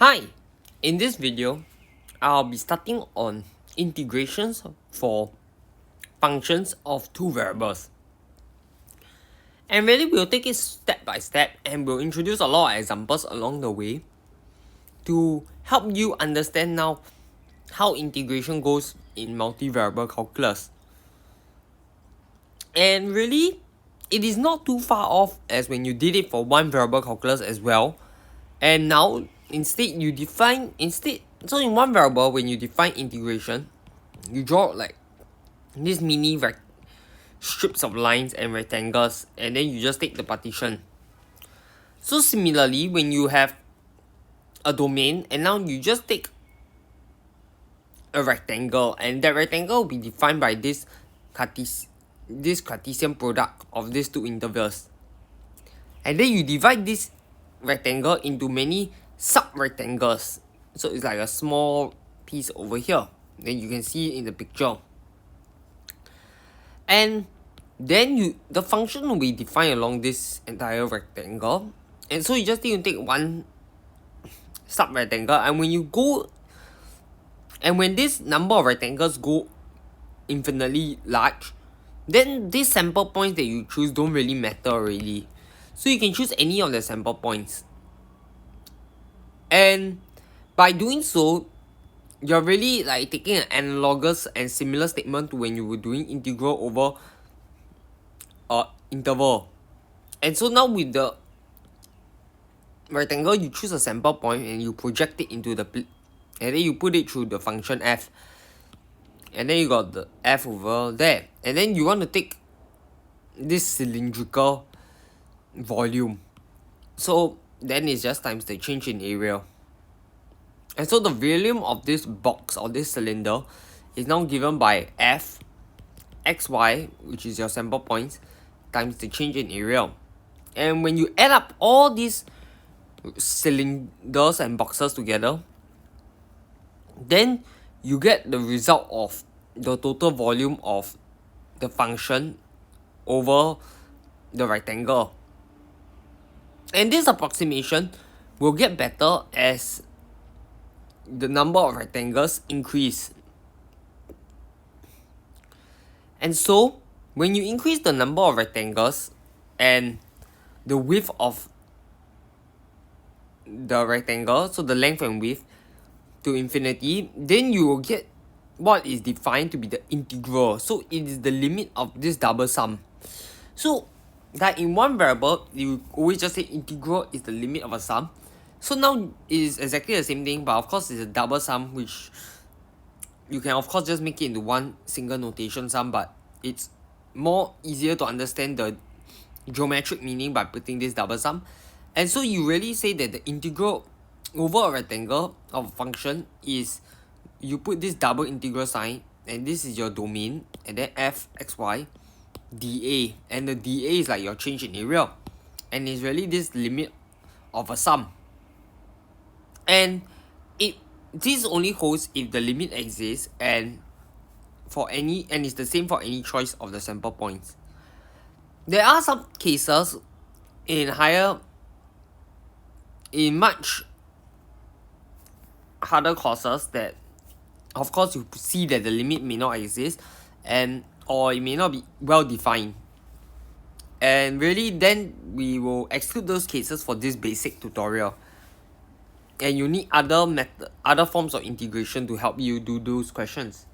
Hi! In this video, I'll be starting on integrations for functions of two variables. And really we'll take it step by step and we'll introduce a lot of examples along the way to help you understand now how integration goes in multivariable calculus. And really, it is not too far off as when you did it for one variable calculus as well. And now instead so in one variable, when you define integration, you draw like these mini strips of lines and rectangles, and then you just take the partition. So similarly, when you have a domain and now you just take a rectangle, and that rectangle will be defined by this Cartesian product of these two intervals, and then you divide this rectangle into many sub-rectangles. So it's like a small piece over here. Then you can see it in the picture. And then the function will be defined along this entire rectangle. And so you just need to take one sub-rectangle, and when this number of rectangles go infinitely large, then these sample points that you choose don't really matter already. So you can choose any of the sample points. And by doing so, you're really like taking an analogous and similar statement to when you were doing integral over interval. And so now with the rectangle, you choose a sample point and you project it into and then you put it through the function f. And then you got the f over there. And then you want to take this cylindrical volume. So then it's just times the change in area. And so the volume of this box or this cylinder is now given by f xy, which is your sample points, times the change in area. And when you add up all these cylinders and boxes together, then you get the result of the total volume of the function over the rectangle. And this approximation will get better as the number of rectangles increase. And so when you increase the number of rectangles and the width of the rectangle, so the length and width, to infinity, then you will get what is defined to be the integral. So it is the limit of this double sum. So that in one variable, you always just say integral is the limit of a sum. So now it is exactly the same thing, but of course it's a double sum, which you can of course just make it into one single notation sum, but it's more easier to understand the geometric meaning by putting this double sum. And so you really say that the integral over a rectangle of a function is, you put this double integral sign, and this is your domain, and then f xy dA, and the dA is like your change in area, and it's really this limit of a sum. And this only holds if the limit exists and it's the same for any choice of the sample points. There are some cases in much harder courses that of course you see that the limit may not exist, or it may not be well defined. And really then we will exclude those cases for this basic tutorial. And you need other forms of integration to help you do those questions.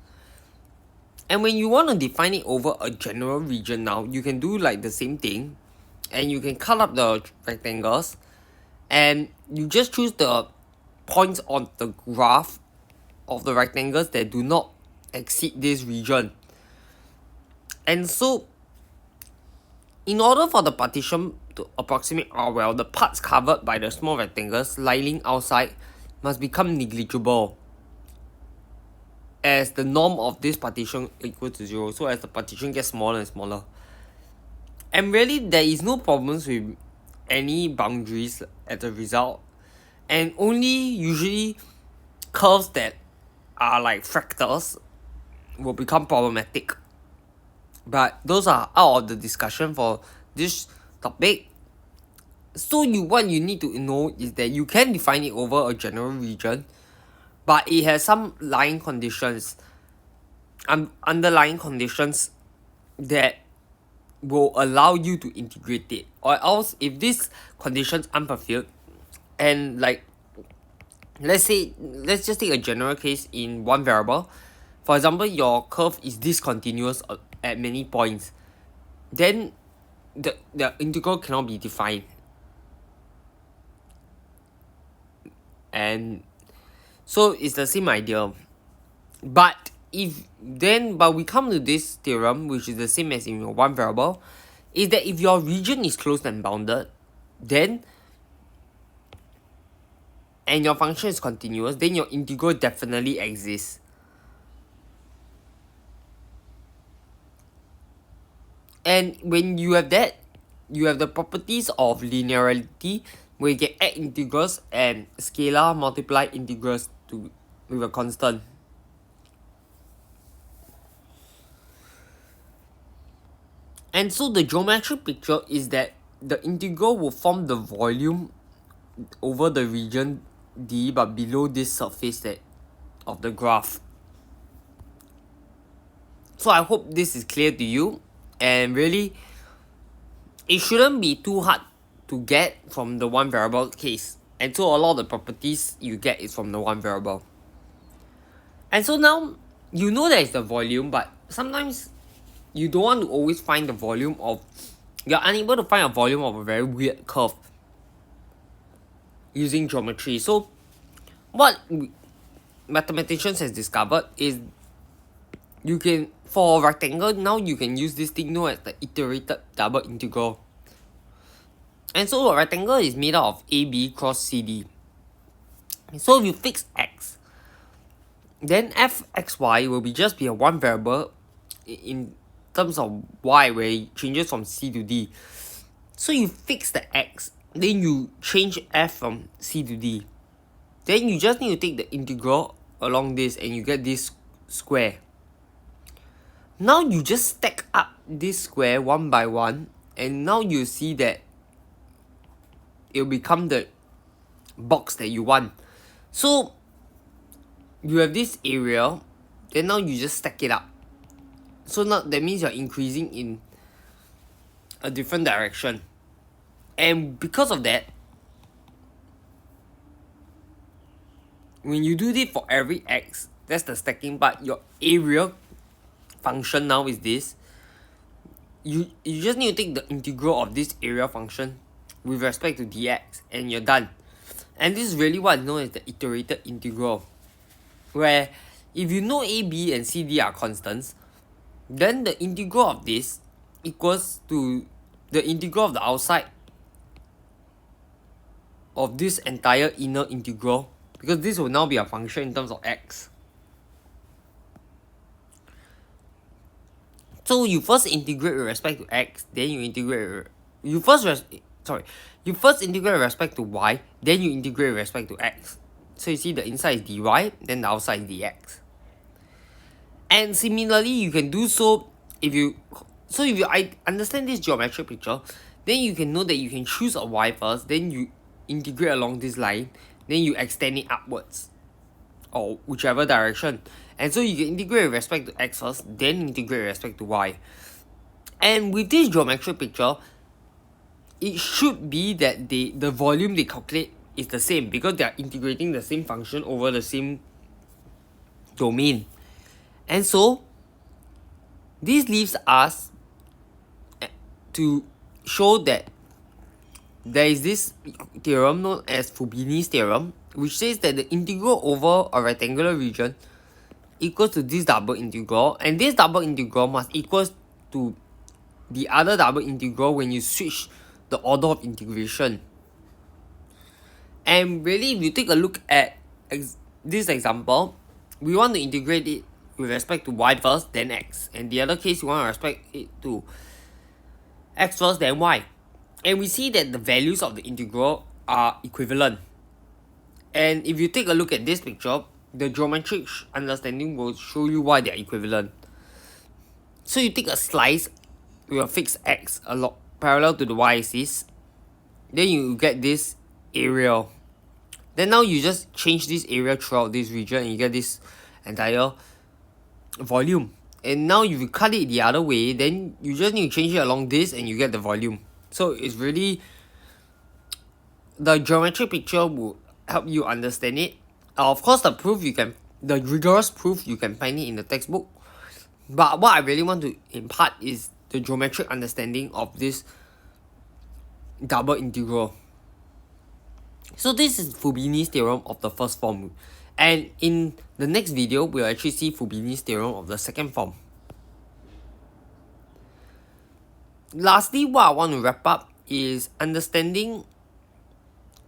And when you want to define it over a general region now, you can do like the same thing, and you can cut up the rectangles, and you just choose the points on the graph of the rectangles that do not exceed this region. And so in order for the partition to approximate R well, the parts covered by the small rectangles lying outside must become negligible, as the norm of this partition equal to 0. So as the partition gets smaller and smaller. And really there is no problems with any boundaries as a result, and only usually curves that are like fractals will become problematic. But those are out of the discussion for this topic. So what you need to know is that you can define it over a general region, but it has some lying conditions, underlying conditions that will allow you to integrate it. Or else, if these conditions aren't fulfilled, and like, let's just take a general case in one variable. For example, your curve is discontinuous at many points, then the integral cannot be defined. And so it's the same idea. But we come to this theorem, which is the same as in your one variable, is that if your region is closed and bounded, then and your function is continuous, then your integral definitely exists. And when you have that, you have the properties of linearity, where you can add integrals and scalar multiply integrals with a constant. And so the geometric picture is that the integral will form the volume over the region D, but below this surface of the graph. So I hope this is clear to you, and really it shouldn't be too hard to get from the one variable case. And so a lot of the properties you get is from the one variable. And so now you know that it's the volume, but sometimes you don't want to always find the volume of, you're unable to find a volume of a very weird curve using geometry. So what mathematicians has discovered is you can, for a rectangle, now you can use this thing known as the iterated double integral. And so a rectangle is made out of AB cross CD. So if you fix x, then fxy will just be a one variable in terms of y, where it changes from C to D. So you fix the x, then you change f from C to D. Then you just need to take the integral along this and you get this square. Now you just stack up this square one by one, and now you see that it will become the box that you want. So you have this area, then now you just stack it up. So now that means you're increasing in a different direction. And because of that, when you do this for every x, that's the stacking part, your area function now is this. You just need to take the integral of this area function with respect to dx, and you're done. And this is really what is known as the iterated integral, where if you know a, b, and c, d are constants, then the integral of this equals to the integral of the outside of this entire inner integral, because this will now be a function in terms of x. So you first integrate with respect to x, then you integrate you first integrate with respect to y, then you integrate with respect to x. So you see the inside is dy, then the outside is dx. And similarly, you can do so if you understand this geometric picture, then you can know that you can choose a y first, then you integrate along this line, then you extend it upwards, or whichever direction. And so you can integrate with respect to x first, then integrate with respect to y. And with this geometric picture, it should be that the volume they calculate is the same, because they are integrating the same function over the same domain. And so this leaves us to show that there is this theorem known as Fubini's theorem, which says that the integral over a rectangular region equals to this double integral, and this double integral must equal to the other double integral when you switch the order of integration. And really, if you take a look at this example, we want to integrate it with respect to y first, then x. And the other case, we want to respect it to x first, then y. And we see that the values of the integral are equivalent. And if you take a look at this picture, the geometric understanding will show you why they are equivalent. So you take a slice with a fixed x parallel to the y-axis, then you get this area. Then now you just change this area throughout this region and you get this entire volume. And now if you cut it the other way, then you just need to change it along this and you get the volume. So it's really, the geometric picture will help you understand it. Of course, the rigorous proof, you can find it in the textbook. But what I really want to impart is the geometric understanding of this double integral. So this is Fubini's theorem of the first form. And in the next video, we'll actually see Fubini's theorem of the second form. Lastly, what I want to wrap up is understanding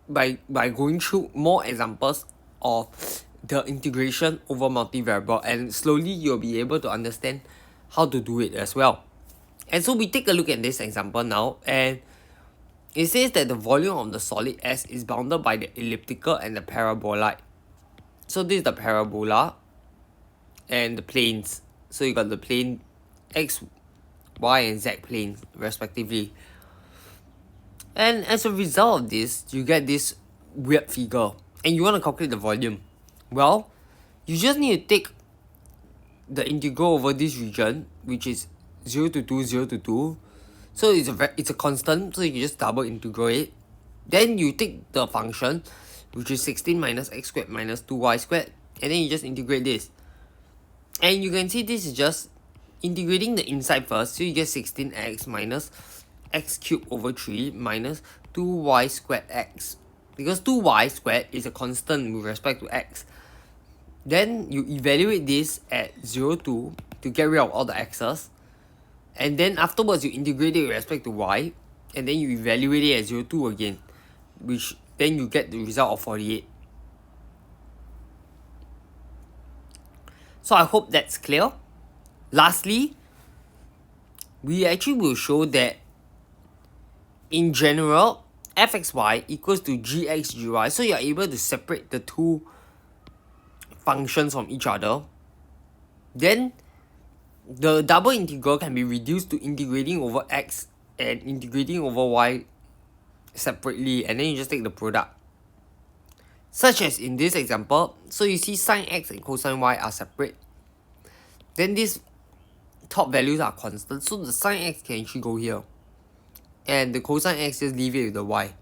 by going through more examples of the integration over multivariable, and slowly you'll be able to understand how to do it as well. And so we take a look at this example now, and it says that the volume of the solid S is bounded by the elliptical and the paraboloid. So this is the parabola and the planes. So you got the plane X, Y, and Z planes respectively. And as a result of this, you get this weird figure. And you want to calculate the volume. Well, you just need to take the integral over this region, which is 0 to 2, 0 to 2. So it's a constant, so you can just double integrate it. Then you take the function, which is 16 minus x squared minus 2y squared, and then you just integrate this. And you can see this is just integrating the inside first, so you get 16x minus x cubed over 3 minus 2y squared x. Because 2y squared is a constant with respect to x. Then you evaluate this at 0, 2 to get rid of all the x's. And then afterwards you integrate it with respect to y. And then you evaluate it at 0, 2 again. Which then you get the result of 48. So I hope that's clear. Lastly, we actually will show that in general, fxy equals to gxgy. So you're able to separate the two functions from each other. Then the double integral can be reduced to integrating over x and integrating over y separately, and then you just take the product. Such as in this example, so you see sine x and cosine y are separate. Then these top values are constant, so the sine x can actually go here. And the cosine x, just leave it with the y.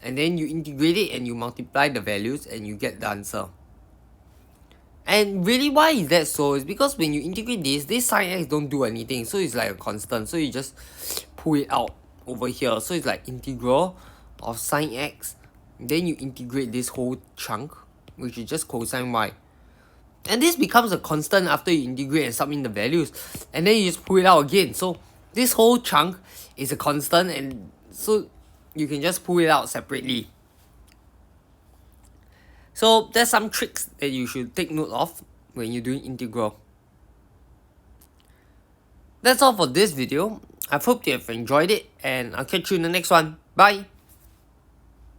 And then you integrate it and you multiply the values and you get the answer. And really, why is that so? Is because when you integrate this sine x don't do anything, so it's like a constant. So you just pull it out over here. So it's like integral of sine x. Then you integrate this whole chunk, which is just cosine y. And this becomes a constant after you integrate and sum in the values. And then you just pull it out again. So this whole chunk is a constant, and so you can just pull it out separately. So there's some tricks that you should take note of when you're doing integral. That's all for this video. I hope you have enjoyed it, and I'll catch you in the next one. Bye!